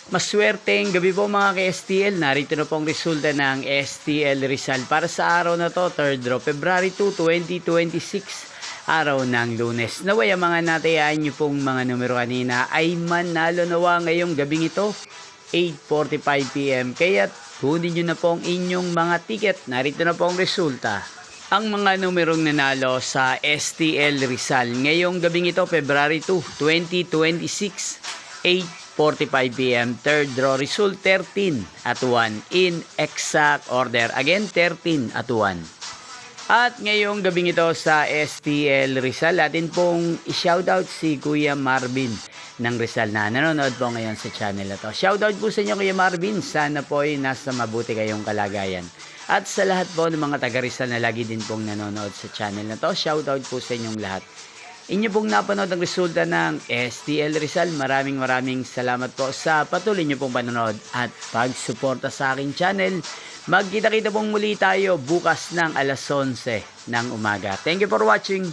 Maswerteng gabi po mga ka-STL. Narito na pong resulta ng STL Rizal para sa araw na to, 3rd draw, February 2, 2026, araw ng Lunes. Naway ang mga natayaan nyo pong mga numero kanina ay manalo nawa ngayong gabing ito, 8:45 PM. Kaya kunin nyo na pong inyong mga ticket. Narito na pong resulta. Ang mga numerong nanalo sa STL Rizal ngayong gabing ito, February 2, 2026, 8:45 PM. Third draw result 13 at 1 in exact order. Again, 13 at 1. At ngayong gabing ito sa STL Rizal, atin pong i-shoutout si Kuya Marvin ng Rizal na nanonood po ngayon sa channel na to. Shoutout po sa inyo Kuya Marvin. Sana po ay nasa mabuti kayong kalagayan. At sa lahat po ng mga taga Rizal na lagi din pong nanonood sa channel na to, shoutout po sa inyong lahat. Inyo pong napanood ang resulta ng STL Rizal. Maraming salamat po sa patuloy nyo pong panonood at pagsuporta sa aking channel. Magkita-kita pong muli tayo bukas ng alas 11 ng umaga. Thank you for watching.